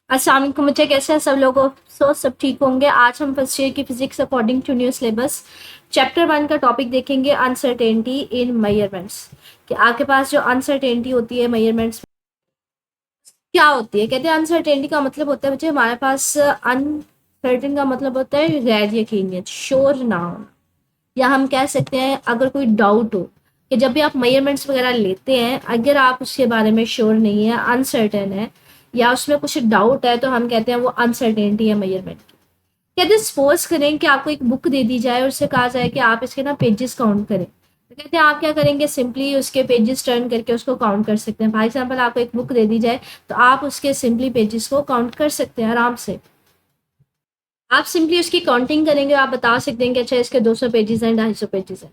अस्सलाम वालेकुम बच्चे, कैसे हैं सब लोग? सब ठीक होंगे। आज हम फर्स्ट ईयर की physics according to new syllabus chapter 1 का टॉपिक देखेंगे, अनसर्टेनिटी इन मेजरमेंट्स। कि आपके पास जो अनसर्टेनिटी होती है मेजरमेंट्स क्या होती है? कहते हैं अनसर्टेनिटी का मतलब होता है बच्चे, हमारे पास अनसर्टेन का मतलब होता है गैर यकीनियत, श्योर ना होना। या हम कह सकते हैं अगर कोई डाउट हो, कि जब भी आप मेजरमेंट्स वगैरह लेते हैं, अगर आप उसके बारे में श्योर नहीं है, अनसर्टेन है, या उसमें कुछ डाउट है, तो हम कहते हैं वो अनसर्टेनिटी है मेजरमेंट की। कहते हैं सपोज करें कि आपको एक बुक दे दी जाए और उससे कहा जाए कि आप इसके ना पेजेस काउंट करें, तो कहते हैं आप क्या करेंगे? सिंपली उसके पेजेस टर्न करके उसको काउंट कर सकते हैं। फॉर एग्जाम्पल आपको एक बुक दे दी जाए, तो आप उसके सिंपली पेजेस को काउंट कर सकते हैं आराम से। आप सिंपली उसकी काउंटिंग करेंगे, आप बता सकते हैं कि अच्छा इसके 200 पेजेस हैं, 250 पेजेस हैं।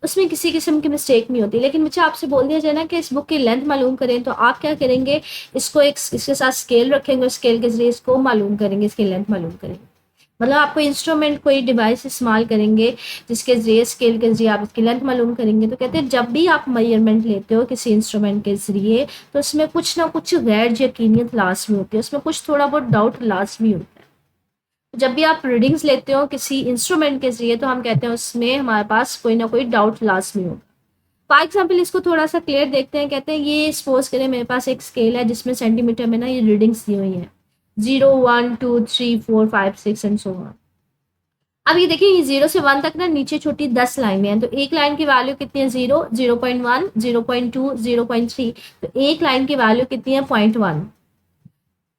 उसमें किसी किस्म की मिस्टेक नहीं होती। लेकिन बच्चा आपसे बोल दिया जाए ना कि इस बुक की लेंथ मालूम करें, तो आप क्या करेंगे? इसको एक इसके साथ स्केल रखेंगे, स्केल के जरिए इसको मालूम करेंगे, इसकी लेंथ मालूम करेंगे। मतलब आप कोई इंस्ट्रूमेंट, कोई डिवाइस इस्तेमाल करेंगे जिसके जरिए, स्केल के जरिए आप इसकी लेंथ मालूम करेंगे। तो कहते हैं जब भी आप मेजरमेंट लेते हो किसी इंस्ट्रूमेंट के जरिए, तो उसमें कुछ ना कुछ गैर यकीनियत लाजमी होती है, उसमें कुछ थोड़ा बहुत डाउट लाजमी होता है। जब भी आप रीडिंग्स लेते हो किसी इंस्ट्रूमेंट के जरिए, तो हम कहते हैं उसमें हमारे पास कोई ना कोई डाउट लाजमी होगा। फॉर एग्जाम्पल इसको थोड़ा सा क्लियर देखते हैं। कहते हैं ये सपोज करें मेरे पास एक स्केल है जिसमें सेंटीमीटर में ना ये रीडिंग्स दी हुई हैं, 0 1 2 3 4 5 6 एंड सो ऑन। अब ये देखिए, ये 0 से 1 तक ना नीचे छोटी 10 लाइनें हैं, तो एक लाइन की वैल्यू कितनी है? 0, 0.1, 0.2, 0.3। तो एक लाइन की वैल्यू कितनी है? 0.1।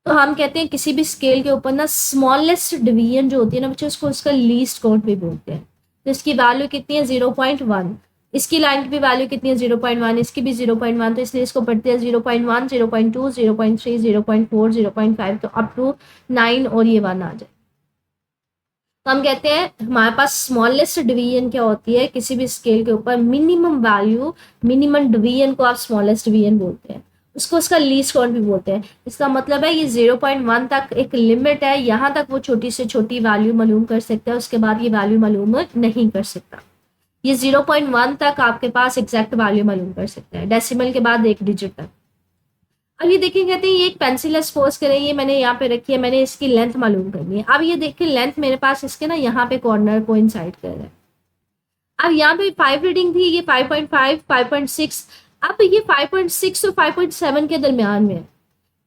तो हम कहते हैं किसी भी स्केल के ऊपर ना स्मॉलेस्ट डिवीजन जो होती है ना बच्चों, उसको उसका लीस्ट काउंट भी बोलते हैं। तो इसकी वैल्यू कितनी है? 0.1। इसकी लाइन की भी वैल्यू कितनी है? 0.1। इसकी भी 0.1। तो इसलिए इसको पढ़ते हैं 0.1, 0.2, 0.3, 0.4, 0.5, तो अप टू 9 और ये 1 आ जाए। तो हम कहते हैं हमारे पास स्मॉलेस्ट डिवीजन क्या होती है किसी भी स्केल के ऊपर? मिनिमम वैल्यू, मिनिमम डिवीजन को आप स्मॉलेस्ट डिवीजन बोलते हैं, उसको उसका लीस्ट काउंट भी बोलते हैं। इसका मतलब है ये 0.1 तक एक लिमिट है, यहाँ तक वो छोटी से छोटी वैल्यू मालूम कर सकता है, उसके बाद ये वैल्यू मालूम नहीं कर सकता। ये 0.1 तक आपके पास एग्जैक्ट वैल्यू मालूम कर सकता है, डेसिमल के बाद एक डिजिट तक। अब ये देखिए, कहते हैं ये एक पेंसिल है, सपोज करें ये मैंने यहाँ पे रखी है, मैंने इसकी लेंथ मालूम करनी है। अब ये देखिए लेंथ मेरे पास इसके ना यहाँ पे कॉर्नर को इंसाइड कर रहा है। अब यहाँ पे 5 रीडिंग थी, ये 5.5, 5.6। अब ये 5.6 और 5.7 के दरमियान में है।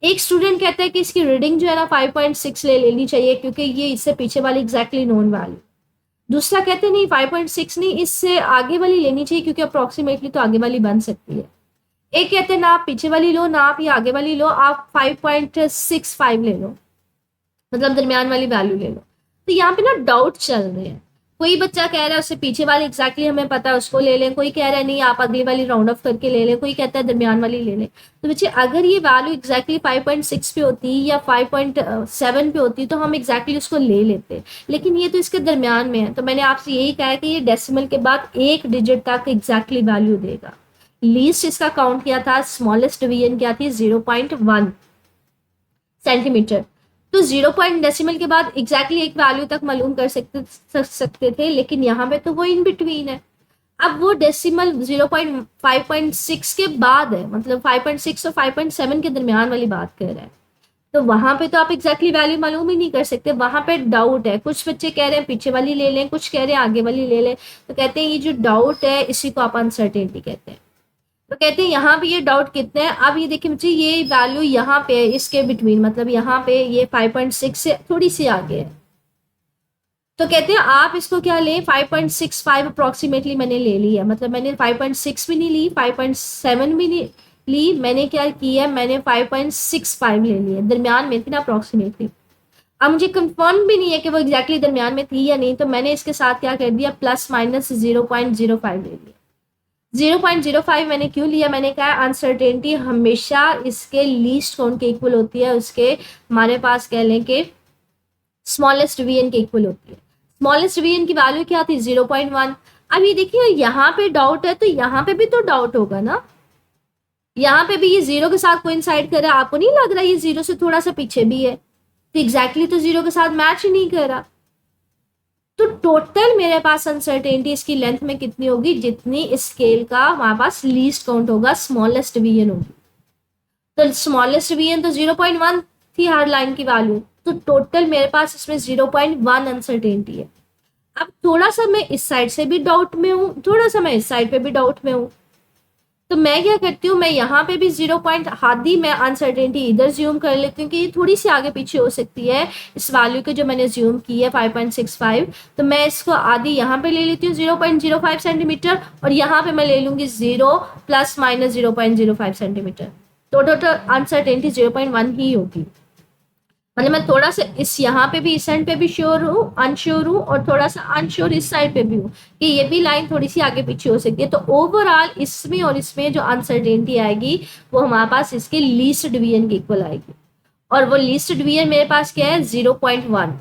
एक स्टूडेंट कहता है कि इसकी रीडिंग जो है ना 5.6 ले लेनी चाहिए, क्योंकि ये इससे पीछे वाली एग्जैक्टली नोन वैल्यू। दूसरा कहते हैं नहीं, 5.6 नहीं, इससे आगे वाली लेनी चाहिए, क्योंकि अप्रोक्सीमेटली तो आगे वाली बन सकती है। एक कहते हैं ना आप पीछे वाली लो, ना आप ये आगे वाली लो, आप 5.65 ले लो, मतलब दरमियान वाली वैल्यू ले लो। तो यहाँ पे ना डाउट चल रहे हैं। कोई बच्चा कह रहा है उससे पीछे वाली एग्जैक्टली हमें पता है उसको ले लें, कोई कह रहा है नहीं आप अगली वाली राउंड ऑफ करके ले लें, कोई कहता है दरमियान वाली ले लें। तो बच्चे अगर ये वैल्यू एग्जैक्टली 5.6 पे होती या 5.7 पे होती तो हम एग्जैक्टली उसको ले लेते, लेकिन ये तो इसके दरमियान में है। तो मैंने आपसे यही कहा है कि ये डेसिमल के बाद एक डिजिट तक एग्जैक्टली वैल्यू देगा। लीस्ट इसका काउंट किया था, स्मॉलेस्ट डिवीजन क्या थी? 0.1 सेंटीमीटर। तो 0 पॉइंट डेसिमल के बाद एग्जैक्टली एक वैल्यू तक मालूम कर सकते थे, लेकिन यहाँ पे तो वो इन बिटवीन है। अब वो डेसिमल 0.5.6 के बाद है, मतलब 5.6 और 5.7 के दरमियान वाली बात कर रहा है। तो वहां पे तो आप एग्जैक्टली वैल्यू मालूम ही नहीं कर सकते, वहां पे डाउट है। कुछ बच्चे कह रहे हैं पीछे वाली ले लें, कुछ कह रहे हैं आगे वाली ले लें। तो कहते हैं ये जो डाउट है इसी को आप अनसर्टेनिटी कहते हैं। तो कहते हैं यहाँ पे ये डाउट कितने हैं? अब ये देखिए मुझे ये वैल्यू यहाँ पे है इसके बिटवीन, मतलब यहाँ पे ये 5.6 से थोड़ी सी आगे है। तो कहते हैं आप इसको क्या लें? 5.65 अप्रोक्सीमेटली मैंने ले ली है, मतलब मैंने 5.6 भी नहीं ली, 5.7 भी नहीं ली, मैंने क्या की है? मैंने 5.65 ले ली है, दरमियान में थी ना अप्रोक्सीमेटली। अब मुझे कंफर्म भी नहीं है कि वो एग्जैक्टली दरमियान में थी या नहीं, तो मैंने इसके साथ क्या कर दिया? प्लस माइनस 0.05 ले लिया। 0.05 मैंने क्यों लिया? मैंने कहा अनसर्टेनिटी हमेशा इसके लीस्ट काउंट के इक्वल होती है, उसके हमारे पास कह लें कि स्मॉलेस्ट डिवीजन के इक्वल होती है। स्मॉलेस्ट डिवीजन की वैल्यू क्या थी? 0.1। अब ये देखिए यहाँ पे डाउट है, तो यहाँ पे भी तो डाउट होगा ना। यहाँ पे भी ये जीरो के साथ कोइंसाइड कर रहा है, आपको नहीं लग रहा ये जीरो से थोड़ा सा पीछे भी है? तो एग्जैक्टली तो जीरो के साथ मैच ही नहीं कर रहा। तो टोटल मेरे पास अनसर्टेनिटी इसकी लेंथ में कितनी होगी? जितनी स्केल का हमारे पास लीस्ट काउंट होगा, स्मॉलेस्ट डिवीजन होगी। तो स्मॉलेस्ट डिवीजन तो 0.1 थी हर लाइन की वैल्यू, तो टोटल मेरे पास इसमें 0.1 अनसर्टेनिटी है। अब थोड़ा सा मैं इस साइड से भी डाउट में हूँ, थोड़ा सा मैं इस साइड पे भी डाउट में हूँ, तो मैं क्या करती हूँ, मैं यहाँ पे भी 0 पॉइंट आधी मैं अनसर्टेनिटी इधर ज्यूम कर लेती हूँ कि ये थोड़ी सी आगे पीछे हो सकती है इस वैल्यू के जो मैंने ज्यूम की है 5.65, तो मैं इसको आधी यहाँ पे ले लेती हूँ 0.05 सेंटीमीटर, और यहाँ पे मैं ले लूंगी 0 प्लस माइनस 0.05 सेंटीमीटर, तो टोटल अनसर्टेनिटी 0.1 ही होगी। मतलब मैं थोड़ा सा इस यहाँ पे भी इस साइड पे भी श्योर हूँ, अनश्योर हूँ, और थोड़ा सा अनश्योर इस साइड पे भी हूँ कि ये भी लाइन थोड़ी सी आगे पीछे हो सकती है। तो ओवरऑल इसमें और इसमें जो अनसर्टेनिटी आएगी वो हमारे पास इसके लीस्ट डिवीजन के इक्वल आएगी, और वो लीस्ट डिवीजन मेरे पास क्या है 0.1।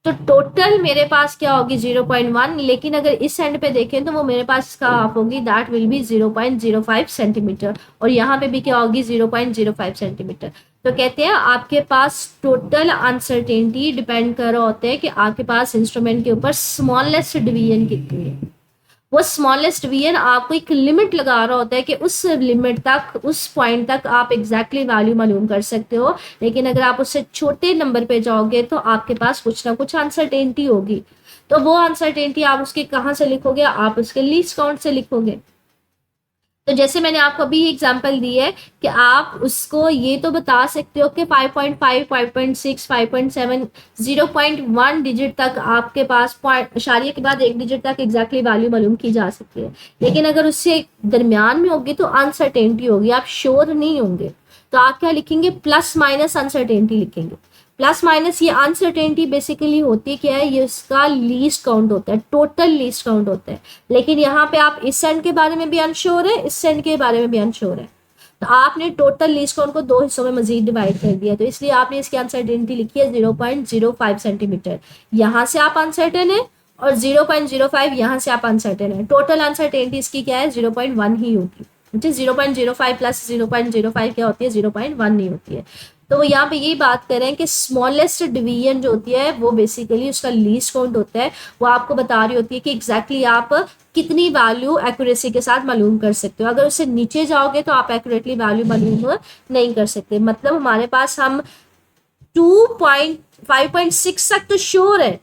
तो टोटल मेरे पास क्या होगी 0.1, लेकिन अगर इस एंड पे देखें तो वो मेरे पास इसका हाफ होगी, दैट विल बी 0.05 सेंटीमीटर, और यहाँ पे भी क्या होगी 0.05 सेंटीमीटर। तो कहते हैं आपके पास टोटल अनसर्टेनिटी डिपेंड कर रहा होता है कि आपके पास इंस्ट्रूमेंट के ऊपर स्मॉलेस्ट डिवीजन कितनी है। वो स्मॉलेस्ट डिवीजन आपको एक लिमिट लगा रहा होता है कि उस लिमिट तक, उस पॉइंट तक आप एग्जैक्टली वैल्यू मालूम कर सकते हो, लेकिन अगर आप उससे छोटे नंबर पे जाओगे तो आपके पास कुछ ना कुछ अनसर्टेनिटी होगी। तो वो अनसर्टेनिटी आप उसके कहाँ से लिखोगे, आप उसके लीस्ट काउंट से लिखोगे। तो जैसे मैंने आपको अभी एग्जांपल दी है कि आप उसको ये तो बता सकते हो कि 5.5, 5.6, 5.7, 0.1 डिजिट तक आपके पास इशारिये के बाद एक डिजिट तक एग्जैक्टली वैल्यू मालूम की जा सकती है, लेकिन अगर उससे दरमियान में होगी तो अनसर्टेनिटी होगी, आप श्योर नहीं होंगे। तो आप क्या लिखेंगे, प्लस माइनस अनसर्टेनिटी लिखेंगे। प्लस माइनस ये अनसर्टेनिटी बेसिकली होती क्या है, ये इसका लीस्ट काउंट होता है, टोटल लीस्ट काउंट होता है। लेकिन यहाँ पे आप इस सेंड के बारे में भी अनश्योर है, इस सेंड के बारे में भी अनश्योर है, तो आपने टोटल लीस्ट काउंट को दो हिस्सों में मजीद डिवाइड कर दिया, तो इसलिए आपने इसकी अनसर्टेनिटी लिखी है 0.05 सेंटीमीटर। यहाँ से आप अनसर्टेन है और 0.05 यहाँ से आप अनसर्टेन है। टोटल अनसर्टेनिटी इसकी क्या है 0.1 ही होगी, 0.05 प्लस 0.05 क्या होती है 0.1 ही होती है। तो यहाँ पे यही बात करें कि स्मॉलेस्ट डिवीजन जो होती है वो बेसिकली उसका लीस्ट काउंट होता है, वो आपको बता रही होती है कि एग्जैक्टली आप कितनी वैल्यू एक्यूरेसी के साथ मालूम कर सकते हो। अगर उससे नीचे जाओगे तो आप एक्यूरेटली वैल्यू मालूम नहीं कर सकते। मतलब हमारे पास हम 5.6 तक तो श्योर है,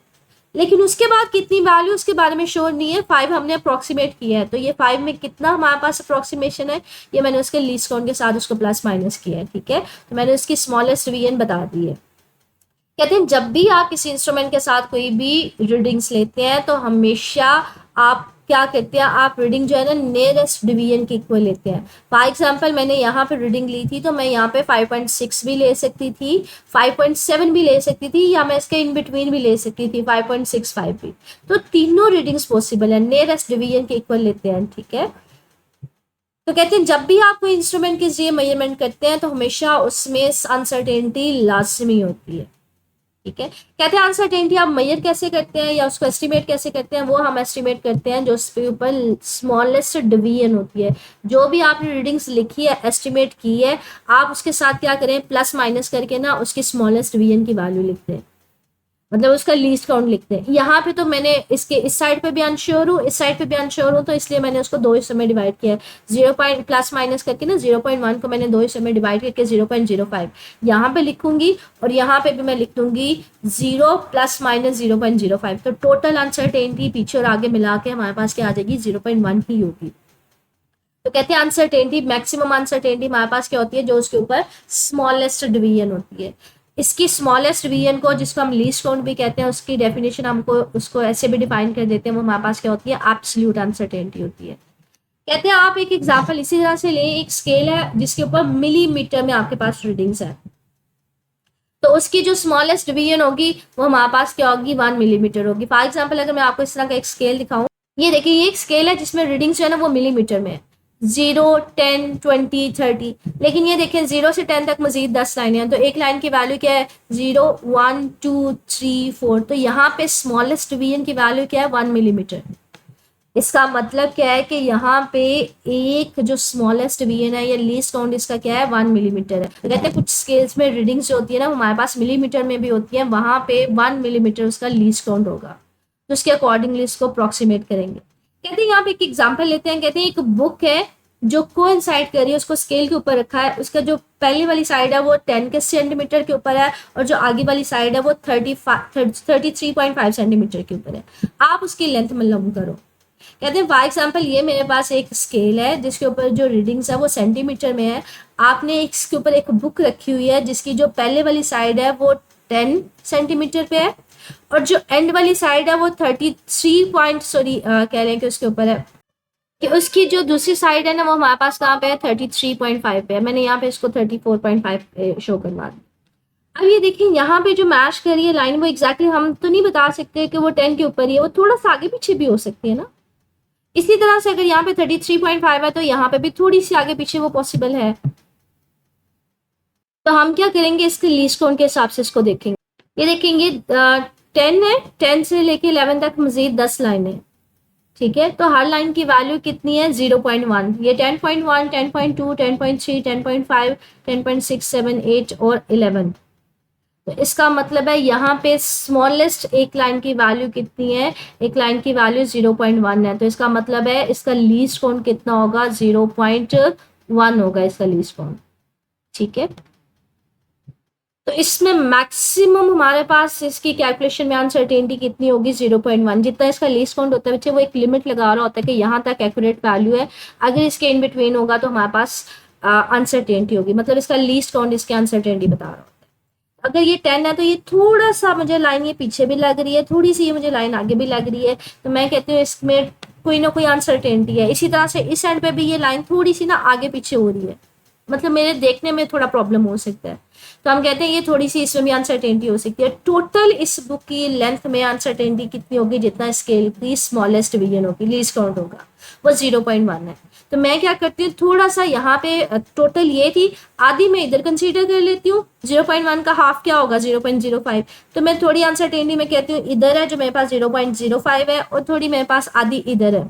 लेकिन उसके बाद कितनी वैल्यू उसके बारे में श्योर नहीं है। 5 हमने अप्रोक्सीमेट किया है, तो ये 5 में कितना हमारे पास अप्रोक्सीमेशन है, ये मैंने उसके लीस्ट काउंट के साथ उसको प्लस माइनस किया है, ठीक है। तो मैंने उसकी स्मॉलेस्ट डिवीजन बता दी है। कहते हैं जब भी आप किसी इंस्ट्रूमेंट के साथ कोई भी रीडिंग्स लेते हैं तो हमेशा आप क्या करते हैं, आप रीडिंग जो है ना नियरेस्ट डिवीजन के इक्वल लेते हैं। फॉर एग्जांपल मैंने यहाँ पे रीडिंग ली थी तो मैं यहाँ पे 5.6 भी ले सकती थी, 5.7 भी ले सकती थी, या मैं इसके इन बिटवीन भी ले सकती थी 5.65 भी। तो तीनों रीडिंग्स पॉसिबल है, नियरेस्ट डिवीजन के इक्वल लेते हैं, ठीक है। तो कहते हैं जब भी आप कोई इंस्ट्रूमेंट के जरिए मेजरमेंट करते हैं तो हमेशा उसमें अनसर्टेनिटी लाजमी होती है, ठीक है। कहते हैं अनसर्टेनिटी आप मेजर कैसे करते हैं या उसको एस्टिमेट कैसे करते हैं, वो हम एस्टिमेट करते हैं जो उसके ऊपर स्मॉलेस्ट डिवीजन होती है। जो भी आपने रीडिंग्स लिखी है, एस्टिमेट की है, आप उसके साथ क्या करें, प्लस माइनस करके ना उसकी स्मॉलेस्ट डिवीजन की वैल्यू लिखते हैं, मतलब उसका लीस्ट काउंट लिखते हैं। यहाँ पे तो मैंने इसके इस साइड पे भी अनश्योर हूँ, इस साइड पे भी अनश्योर हूँ, तो इसलिए मैंने उसको दो हिस्सों में डिवाइड किया है। 0. प्लस माइनस करके ना 0.1 को मैंने दो हिस्सों में डिवाइड करके 0.05 यहाँ पे लिखूंगी, और यहाँ पे भी मैं लिख दूंगी 0 प्लस माइनस 0.05। तो टोटल अनसर्टेनिटी पीछे और आगे मिला के हमारे पास क्या आ जाएगी 0.1 ही होगी। तो कहते हैं अनसर्टेनिटी, मैक्सिमम अनसर्टेनिटी हमारे पास क्या होती है, जो उसके ऊपर स्मॉलेस्ट डिवीजन होती है। इसकी स्मॉलेस्ट डिवीजन को, जिसको हम लीस्ट काउंट भी कहते हैं, उसकी डेफिनेशन हमको उसको ऐसे भी डिफाइन कर देते हैं, वो हमारे पास क्या होती है, एब्सोल्यूट अनसर्टेनिटी होती है। कहते हैं आप एक एग्जांपल इसी तरह से ले, एक स्केल है जिसके ऊपर मिलीमीटर में आपके पास रीडिंग्स है, तो उसकी जो स्मॉलेस्ट डिवीजन होगी वो हमारे पास क्या होगी 1 मिलीमीटर होगी। फॉर एग्जाम्पल अगर मैं आपको इस तरह का एक स्केल दिखाऊं, ये देखिए ये एक स्केल है जिसमें रीडिंग्स जो है ना वो मिलीमीटर में है, 0, 10, 20, 30। लेकिन ये देखें 0 से 10 तक मजीद 10 लाइनें हैं, तो एक लाइन की वैल्यू क्या है 0, 1, 2, 3, 4। तो यहाँ पे स्मॉलेस्ट डिवीजन की वैल्यू क्या है 1 मिलीमीटर। इसका मतलब क्या है कि यहाँ पे एक जो स्मॉलेस्ट डिवीजन है या लीस्ट काउंट इसका क्या है 1 मिलीमीटर है। तो कहते हैं कुछ स्केल्स में रीडिंग्स जो होती है ना हमारे पास मिलीमीटर में भी होती है, वहां पे 1 मिलीमीटर उसका लीस्ट काउंट होगा, तो उसके अकॉर्डिंगली इसको अप्रोक्सीमेट करेंगे। कहते हैं यहाँ पे एक एग्जाम्पल लेते हैं। कहते हैं एक बुक है जो कोइंसाइड कर रही है उसको स्केल के ऊपर रखा है, उसका जो पहली वाली साइड है वो 10 के सेंटीमीटर के ऊपर है और जो आगे वाली साइड है वो 33.5 सेंटीमीटर के ऊपर है। आप उसकी लेंथ मालूम करो। कहते हैं फॉर एग्जाम्पल ये मेरे पास एक स्केल है जिसके ऊपर जो रीडिंग्स है वो सेंटीमीटर में है। आपने इसके ऊपर एक बुक रखी हुई है जिसकी जो पहले वाली साइड है वो 10 सेंटीमीटर पे है और जो एंड वाली साइड है वो 33 पॉइंट कह लें कि उसके ऊपर है कि उसकी जो दूसरी साइड है ना वो हमारे पास कहाँ पे है 33.5 पे है। मैंने यहाँ पे इसको 34.5 शो करवा दिया। अब ये देखिए यहाँ पे जो मैच कर रही है लाइन वो एग्जैक्टली हम तो नहीं बता सकते कि वो 10 के ऊपर ही है, वो थोड़ा सा आगे पीछे भी हो सकती है ना। इसी तरह से अगर यहाँ पे 33.5 है तो यहाँ पे भी थोड़ी सी आगे पीछे वो पॉसिबल है। तो हम क्या करेंगे, इसके लीस्ट काउंट के हिसाब से इसको देखेंगे। ये देखेंगे 10 है, 10 से लेके 11 तक मजीद 10 लाइन है, ठीक है। तो हर लाइन की वैल्यू कितनी है 0.1, ये 10.1, 10.2, 10.3, 10.5, 10.6, 7, 8 और 11। तो इसका मतलब है यहाँ पे स्मॉलेस्ट एक लाइन की वैल्यू कितनी है, एक लाइन की वैल्यू 0.1 है। तो इसका मतलब है इसका लीस्ट काउंट कितना होगा 0.1 होगा इसका लीस्ट काउंट, ठीक है। तो इसमें मैक्सिमम हमारे पास इसकी कैलकुलेशन में अनसर्टेनिटी कितनी होगी 0.1। जितना इसका लीस्ट काउंट होता है बच्चे वो एक लिमिट लगा रहा होता है कि यहाँ तक एक्यूरेट वैल्यू है, अगर इसके इन बिटवीन होगा तो हमारे पास अनसर्टेनिटी होगी, मतलब इसका लीस्ट काउंट इसके अनसर्टेनिटी बता रहा होता है। अगर ये 10 है तो ये थोड़ा सा मुझे लाइन ये पीछे भी लग रही है, थोड़ी सी ये मुझे लाइन आगे भी लग रही है, तो मैं कहती हूँ इसमें कोई ना कोई अनसर्टेनिटी है। इसी तरह से इस एंड पे भी ये लाइन थोड़ी सी ना आगे पीछे हो रही है, मतलब मेरे देखने में थोड़ा प्रॉब्लम हो सकता है, तो हम कहते हैं ये थोड़ी सी इसमें भी अनसर्टेनिटी हो सकती है। टोटल इस बुक की लेंथ में अनसर्टेनिटी कितनी होगी, जितना स्केल की स्मॉलेस्ट डिवीजन होगी, लीस्ट काउंट होगा, वो 0.1 है। तो मैं क्या करती हूँ, थोड़ा सा यहाँ पे टोटल ये थी, आधी मैं इधर कंसीडर कर लेती हूँ, 0.1 का हाफ क्या होगा 0.05। तो मैं थोड़ी अनसर्टेनिटी में कहती हूँ इधर है जो मेरे पास 0.05 है और थोड़ी मेरे पास आधी इधर है।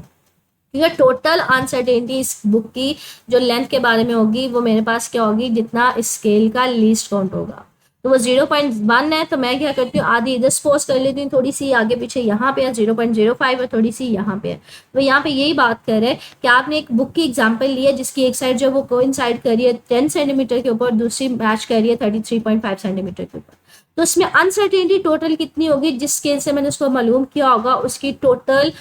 ठीक है, टोटल अनसर्टेनिटी इस बुक की जो लेंथ के बारे में होगी वो मेरे पास क्या होगी, जितना स्केल का लीस्ट काउंट होगा। तो वो 0.1 है, तो मैं क्या करती हूँ आधी इधर सपोज कर लेती हूँ, थोड़ी सी आगे पीछे यहाँ पे है 0.05 है, थोड़ी सी यहाँ पे है। तो यहाँ पे यही बात कर रहे हैं कि आपने एक बुक की एग्जाम्पल ली है जिसकी एक साइड जो वो कोइंसाइड कर रही है 10 सेंटीमीटर के ऊपर, दूसरी मैच कर रही है 33.5 सेंटीमीटर के ऊपर। तो उसमें अनसर्टेनिटी टोटल कितनी होगी, जिस स्केल से मैंने उसको मालूम किया होगा उसकी टोटल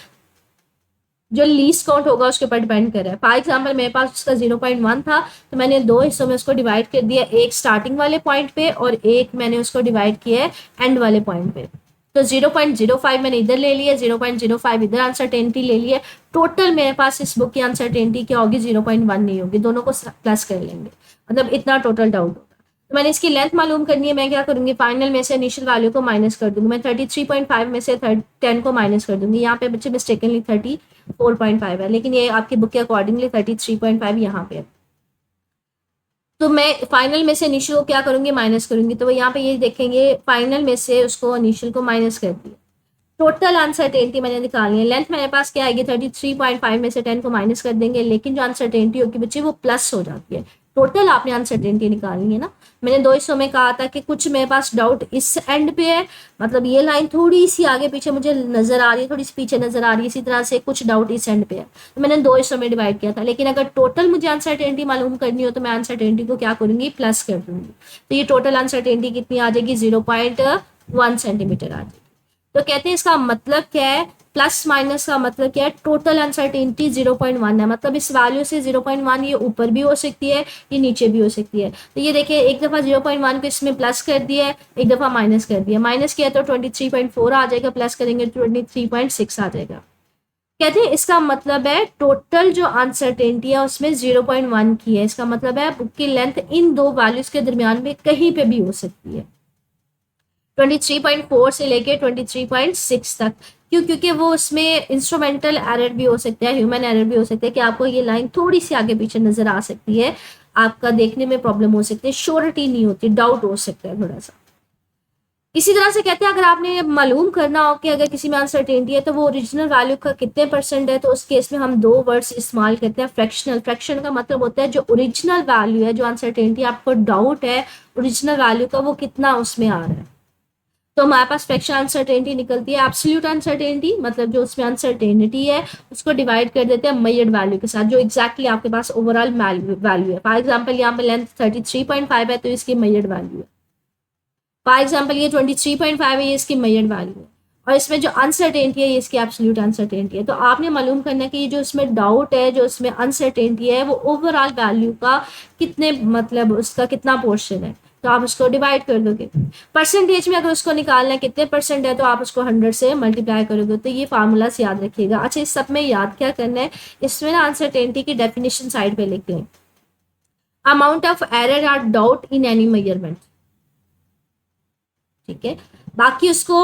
जो लीस्ट काउंट होगा उसके ऊपर डिपेंड कर रहा है। फॉर एग्जाम्पल मेरे पास उसका 0.1 था, तो मैंने दो हिस्सों में उसको डिवाइड कर दिया, एक स्टार्टिंग वाले पॉइंट पे और एक मैंने उसको डिवाइड किया है एंड वाले पॉइंट पे। तो 0.05 मैंने इधर ले लिया, 0.05 इधर अनसर्टेनिटी ले लिया। टोटल मेरे पास इस बुक की अनसर्टेनिटी क्या होगी 0.1 नहीं होगी, दोनों को प्लस कर लेंगे, मतलब इतना टोटल डाउट होगा। तो मैंने इसकी लेंथ मालूम करनी है, मैं क्या करूंगी फाइनल में से इनिशियल वैल्यू को माइनस कर दूंगी, मैं 33.5 में से 10 को माइनस कर दूंगी। यहाँ पे बच्चे मिस्टेकनली 34.5 है, लेकिन ये आपकी बुक के अकॉर्डिंगली 33.5 यहाँ पे है। तो मैं फाइनल में से इनिशियल को क्या करूंगी माइनस करूंगी, तो यहाँ पे ये देखेंगे फाइनल में से उसको इनिशियल को माइनस कर दिया। टोटल अनसर्टेनिटी मैंने निकालनी है, लेंथ मेरे पास क्या आएगी 33.5 में से 10 को माइनस कर देंगे, लेकिन जो अनसर्टेनिटी होगी बच्चे वो प्लस हो जाती है। टोटल आपने अनसर्टेनिटी निकालनी है ना। मैंने दो हिस्सों में कहा था कि कुछ मेरे पास डाउट इस एंड पे है, मतलब ये लाइन थोड़ी सी आगे पीछे मुझे नजर आ रही है, थोड़ी सी पीछे नजर आ रही है, इसी तरह से कुछ डाउट इस एंड पे है, तो मैंने दो हिस्सों में डिवाइड किया था। लेकिन अगर टोटल मुझे अनसर्टेनिटी मालूम करनी हो तो मैं अनसर्टेनिटी को क्या करूंगी प्लस कर दूंगी, तो ये टोटल अनसर्टेनिटी कितनी आ जाएगी 0.1 सेंटीमीटर आ जाएगी। तो कहते हैं इसका मतलब क्या है, प्लस माइनस का मतलब क्या है, टोटल अनसर्टेनिटी 0.1 है, मतलब इस वैल्यू से 0.1 ये ऊपर भी हो सकती है ये नीचे भी हो सकती है। तो ये देखिए एक दफा 0.1 को इसमें प्लस कर दिया है, एक दफा माइनस कर दिया, माइनस किया तो 23.4 आ जाएगा, प्लस करेंगे 23.6 आ जाएगा। कहते हैं इसका मतलब है टोटल जो अनसर्टेनिटी है उसमें 0.1 की है, इसका मतलब है बुक की लेंथ इन दो वैल्यूज के दरमियान में कहीं पे भी हो सकती है, 23.4 से लेके 23.6 तक। क्यों, क्योंकि वो उसमें इंस्ट्रूमेंटल एरर भी हो सकता है, ह्यूमन एरर भी हो सकता है कि आपको ये लाइन थोड़ी सी आगे पीछे नजर आ सकती है, आपका देखने में प्रॉब्लम हो सकती है, श्योरिटी नहीं होती, डाउट हो सकता है थोड़ा सा। इसी तरह से कहते हैं अगर आपने मालूम करना हो कि अगर किसी में अनसर्टेनिटी है तो वो ओरिजिनल वैल्यू का कितने परसेंट है, तो उस केस में हम दो वर्ड्स इस्तेमाल करते हैं फ्रैक्शनल। फ्रैक्शन का मतलब होता है जो ओरिजिनल वैल्यू है, जो अनसर्टेनिटी आपको डाउट है ओरिजिनल वैल्यू का वो कितना उसमें आ रहा है, तो हमारे पास फ्रैक्शनल अनसर्टेनिटी निकलती है एब्सोल्यूट अनसर्टेनिटी, मतलब जो उसमें अनसर्टेनिटी है उसको डिवाइड कर देते हैं मेजर्ड वैल्यू के साथ, जो एग्जैक्टली आपके पास ओवरऑल वैल्यू है। फॉर एग्जांपल यहाँ पे लेंथ 33.5 है तो इसकी मेजर्ड वैल्यू है। फॉर एग्जाम्पल ये 23.5 है, ये इसकी मेजर्ड वैल्यू है। और इसमें जो अनसर्टेनिटी है ये इसकी एब्सोल्यूट अनसर्टेनिटी है। तो आपने मालूम करना है कि ये जो इसमें डाउट है, जो इसमें अनसर्टेनिटी है, वो ओवरऑल वैल्यू का कितने, मतलब उसका कितना पोर्शन है। तो आप उसको डिवाइड कर दोगे। परसेंटेज में अगर उसको निकालना है कितने परसेंट है, तो आप उसको 100 से मल्टीप्लाई करोगे। तो ये फार्मूला से याद रखिएगा। अच्छा, इस सब में याद क्या करना है, इसमें ना अनसर्टेनिटी की डेफिनेशन साइड पे लिख लें। Amount of error or doubt in any measurement, ठीक है। बाकी उसको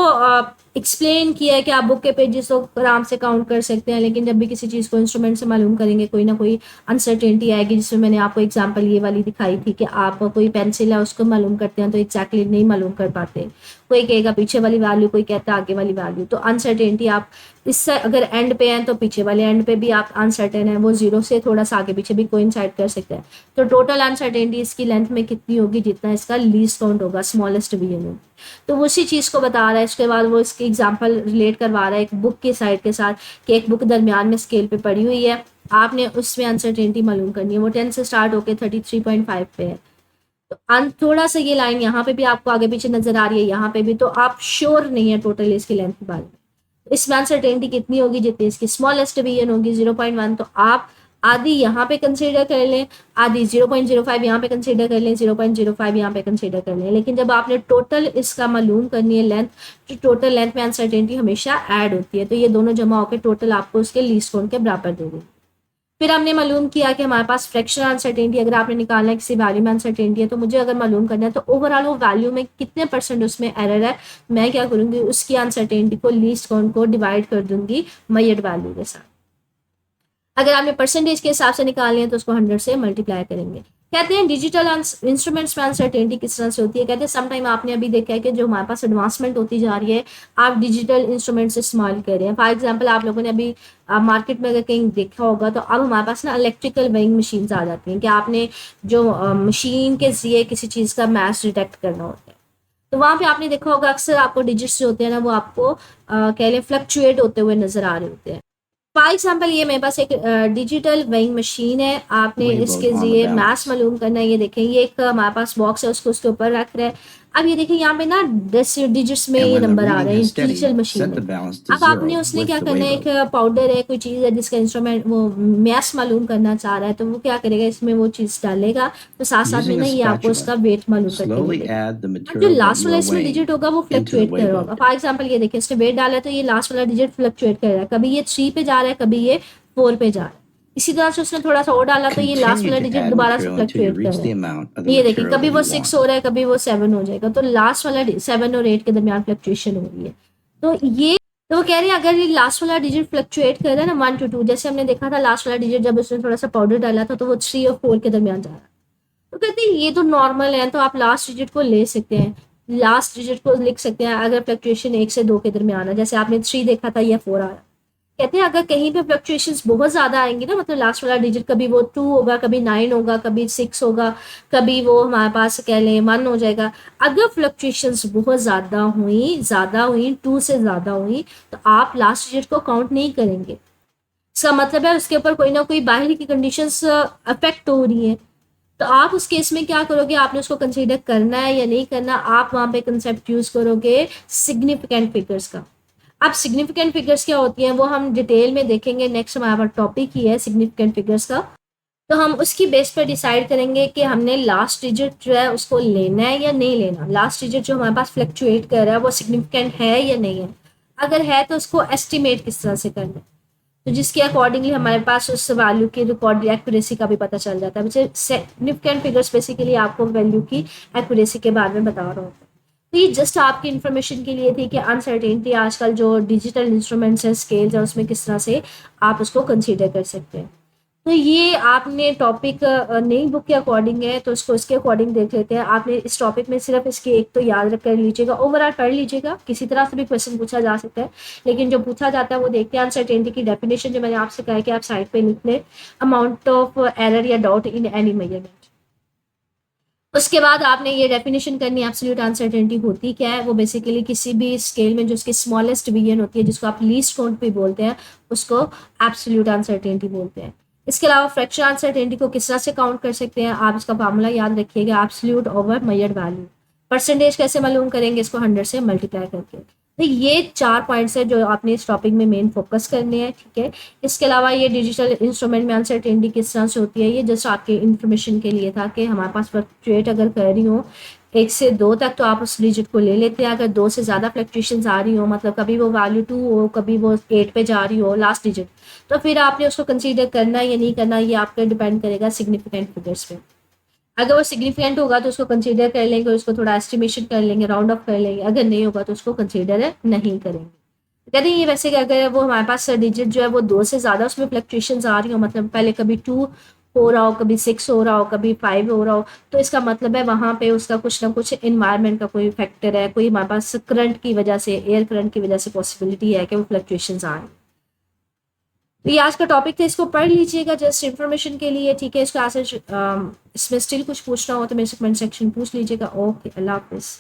एक्सप्लेन किया है कि आप बुक के पेजेस तो आराम से काउंट कर सकते हैं, लेकिन जब भी किसी चीज़ को इंस्ट्रूमेंट से मालूम करेंगे कोई ना कोई अनसर्टेनिटी आएगी। जिसमें मैंने आपको एग्जांपल ये वाली दिखाई थी कि आप कोई पेंसिल है उसको मालूम करते हैं तो एग्जैक्टली नहीं मालूम कर पाते। कोई कहेगा पीछे वाली वैल्यू, कोई कहता है आगे वाली वैल्यू। तो अनसर्टेनिटी आप इससे अगर एंड पे हैं तो पीछे वाले एंड पे भी आप अनसर्टेन है, वो जीरो से थोड़ा सा आगे पीछे भी कोइंसाइड कर सकते हैं। तो टोटल अनसर्टेनिटी इसकी लेंथ में कितनी होगी, जितना इसका लीस्ट काउंट होगा, स्मॉलेस्ट डिवीजन होगी। तो वो उसी चीज़ को बता रहा है। इसके बाद वो इसकी एग्जांपल रिलेट करवा रहा है एक बुक की साइड के साथ कि एक बुक दरमियान में स्केल पे पड़ी हुई है, आपने उसमें अनसर्टेनिटी मालूम करनी है। वो 10 से स्टार्ट होकर 33.5 पे है। तो थोड़ा सा ये लाइन यहाँ पे भी आपको आगे पीछे नजर आ रही है, यहाँ पे भी, तो आप श्योर नहीं है टोटल इसकी लेंथ के बारे में। इसमें अनसर्टेनिटी कितनी होगी, जितनी इसकी स्मॉलेस्ट डिवीजन होगी 0.1। तो आप आधी यहाँ पे कंसीडर कर लें, आधी 0.05 यहाँ पे कंसीडर कर लें, 0.05 यहाँ पे कंसीडर कर लें। लेकिन जब आपने टोटल इसका मालूम करनी है लेंथ, तो टोटल लेंथ में अनसर्टेनिटी हमेशा ऐड होती है। तो ये दोनों जमा होकर टोटल आपको उसके लीस्ट काउंट के बराबर देंगे। फिर हमने मालूम किया कि हमारे पास फ्रैक्शनल अनसर्टेनिटी, अगर आपने निकालना है किसी वैल्यू में अनसर्टेनिटी है, तो मुझे अगर मालूम करना है तो ओवरऑल वो वैल्यू में कितने परसेंट उसमें एरर है, मैं क्या करूंगी, उसकी अनसर्टेनिटी को लीस्ट काउंट को डिवाइड कर दूंगी मेजर्ड वैल्यू के साथ। अगर आपने परसेंटेज के हिसाब से निकालनी है तो उसको 100 से मल्टीप्लाई करेंगे। कहते हैं डिजिटल इंस्ट्रूमेंट्स में अनसर्टेनिटी किस तरह से होती है। कहते हैं समटाइम आपने अभी देखा है कि जो हमारे पास एडवांसमेंट होती जा रही है, आप डिजिटल इंस्ट्रूमेंट्स इस्तेमाल कर रहे हैं। फॉर एग्जांपल आप लोगों ने अभी मार्केट में अगर कहीं देखा होगा तो अब हमारे पास ना इलेक्ट्रिकल वेइंग मशीन्स आ जाती हैं कि आपने जो मशीन के जरिए किसी चीज़ का मास डिटेक्ट करना होता है। तो वहाँ पे आपने देखा होगा अक्सर आपको डिजिट्स जो होते हैं ना, वो आपको कह लें फ्लक्चुएट होते हुए नजर आ रहे होते हैं। फॉर एग्जाम्पल ये मेरे पास एक डिजिटल वेइंग मशीन है, आपने इसके जरिए मैथ्स मालूम करना है। ये देखें, ये एक हमारे पास बॉक्स है, उसको उसके ऊपर रख रहे हैं। अब ये देखें यहाँ पे ना 10 डिजिट्स में ये नंबर आ रहे हैं, डिजिटल मशीन है। अब आपने उसने क्या करना है, एक पाउडर है, कोई चीज़ है जिसका इंस्ट्रूमेंट वो मैथ्स मालूम करना चाह रहा है, तो वो क्या करेगा, इसमें वो चीज़ डालेगा, तो साथ साथ में ना ये आपको उसका वेट मालूम करके देगा। अब जो लास्ट वाला इसमें डिजिट होगा वो फ्लक्चुएट कर रहा होगा। फॉर एग्जाम्पल ये देखिए, इसने वेट डाला है तो ये लास्ट वाला डिजिट फ्लक्चुएट कर रहा है, कभी ये 3 पे जा रहा है, कभी ये 4 पे जा रहा है। इसी तरह से उसने थोड़ा सा और डाला तो ये लास्ट वाला डिजिट दोबारा से फ्लक्चुएट कर रहा है। ये देखिए, कभी वो 6 हो रहा है, कभी वो 7 हो जाएगा। तो लास्ट वाला 7 और 8 के दरमियान फ्लक्चुएशन हो रही है। तो वो कह रहे हैं अगर ये लास्ट वाला डिजिट फ्लक्चुएट कर रहा है ना 1 to 2, जैसे हमने देखा था लास्ट वाला डिजिट जब उसने थोड़ा सा पाउडर डाला था तो वो 3 और 4 के दरमियान जा रहा है। तो कहते हैं ये तो नॉर्मल है, तो आप लास्ट डिजिट को ले सकते हैं, लास्ट डिजिट को लिख सकते हैं अगर फ्लक्चुएशन 1 से 2 के दरमियान है। जैसे आपने 3 देखा था या 4 आया। कहते हैं अगर कहीं पे फ्लक्चुएशंस बहुत ज्यादा आएंगी ना, मतलब लास्ट वाला डिजिट कभी वो 2 होगा, कभी 9 होगा, कभी 6 होगा, कभी वो हमारे पास कह लें 1 हो जाएगा। अगर फ्लक्चुएशंस बहुत ज्यादा हुई 2 से ज्यादा हुई, तो आप लास्ट डिजिट को काउंट नहीं करेंगे। इसका मतलब है उसके ऊपर कोई ना कोई बाहरी की कंडीशंस अफेक्ट हो रही है। तो आप उस केस में क्या करोगे, आपने उसको कंसीडर करना है या नहीं करना, आप वहां पे कंसेप्ट यूज करोगे सिग्निफिकेंट फिगर्स का। अब सिग्निफिकेंट फिगर्स क्या होती हैं वो हम डिटेल में देखेंगे, नेक्स्ट हमारा टॉपिक ही है सिग्निफिकेंट फिगर्स का। तो हम उसकी बेस पर डिसाइड करेंगे कि हमने लास्ट डिजिट जो है उसको लेना है या नहीं लेना। लास्ट डिजिट जो हमारे पास फ्लक्चुएट कर रहा है वो सिग्निफिकेंट है या नहीं है। अगर है तो उसको एस्टिमेट किस तरह से करना है, तो जिसके अकॉर्डिंगली हमारे पास उस वैल्यू की रिकॉर्ड एक्यूरेसी का भी पता चल जाता है। सिग्निफिकेंट फिगर्स बेसिकली आपको वैल्यू की एक्यूरेसी के बारे में बता रहा हूँ। तो ये जस्ट आपकी इन्फॉर्मेशन के लिए थी कि अनसर्टेनिटी आजकल जो डिजिटल इंस्ट्रूमेंट्स है, स्केल्स है, उसमें किस तरह से आप उसको कंसीडर कर सकते हैं। तो ये आपने टॉपिक नई बुक के अकॉर्डिंग है तो उसको इसके अकॉर्डिंग देख लेते हैं। आपने इस टॉपिक में सिर्फ इसके एक तो याद रख कर लीजिएगा, ओवरऑल पढ़ लीजिएगा, किसी तरह से भी क्वेश्चन पूछा जा सकता है, लेकिन जो पूछा जाता है वो देखते हैं। अनसर्टेनिटी की डेफिनेशन जो मैंने आपसे कहा कि आप साइड पे लिख लें, अमाउंट ऑफ एरर या डाउट इन एनी मेजरमेंट। उसके बाद आपने ये डेफिनेशन करनी है एब्सोल्यूट अनसर्टेनिटी होती क्या है। वो बेसिकली किसी भी स्केल में जो उसकी स्मॉलेस्ट डिवीजन होती है, जिसको आप लीस्ट काउंट भी बोलते हैं, उसको एब्सोल्यूट अनसर्टेनिटी बोलते हैं। इसके अलावा फ्रैक्शन अनसर्टेनिटी को किस तरह से काउंट कर सकते हैं, आप इसका फार्मूला याद रखिएगा, absolute over measured value. Percentage कैसे मालूम करेंगे, इसको 100 से मल्टीप्लाई करके। तो ये 4 पॉइंट्स है जो आपने इस टॉपिक में मेन फोकस करने हैं, ठीक है। इसके अलावा ये डिजिटल इंस्ट्रूमेंट में अनसर्टेनिटी किस तरह से होती है, ये जस्ट आपके इन्फॉर्मेशन के लिए था कि हमारे पास फ्लक्चुएट अगर कर रही हो 1 से 2 तक तो आप उस डिजिट को ले लेते हैं। अगर 2 से ज़्यादा फ्लक्चुएशन आ रही हो, मतलब कभी वो वैल्यू 2 हो, कभी वो 8 पे जा रही हो लास्ट डिजिट, तो फिर आपने उसको कंसीडर करना या नहीं करना, ये आप पे डिपेंड करेगा सिग्निफिकेंट फिगर्स पे। अगर वो सिग्निफिकेंट होगा तो उसको कंसीडर कर लेंगे, उसको थोड़ा एस्टिमेशन कर लेंगे, राउंड ऑफ कर लेंगे। अगर नहीं होगा तो उसको कंसीडर नहीं करेंगे। कहते हैं ये वैसे कि अगर वो हमारे पास डिजिट जो है वो 2 से ज़्यादा उसमें फ्लक्चुएशन आ रही हो, मतलब पहले कभी 2 हो रहा हो, कभी 6 हो रहा हो, कभी 5 हो रहा हो, तो इसका मतलब है वहाँ पे उसका कुछ ना कुछ इन्वायरमेंट का कोई फैक्टर है, कोई हमारे पास करंट की वजह से, एयर करंट की वजह से पॉसिबिलिटी है कि वो फ्लक्चुएशन आए। तो ये आज का टॉपिक था, इसको पढ़ लीजिएगा जस्ट इन्फॉर्मेशन के लिए, ठीक है। इसको आंसर इसमें स्टिल कुछ पूछना हो तो मेरे से कमेंट सेक्शन पूछ लीजिएगा। ओके, अल्लाह हाफिज़।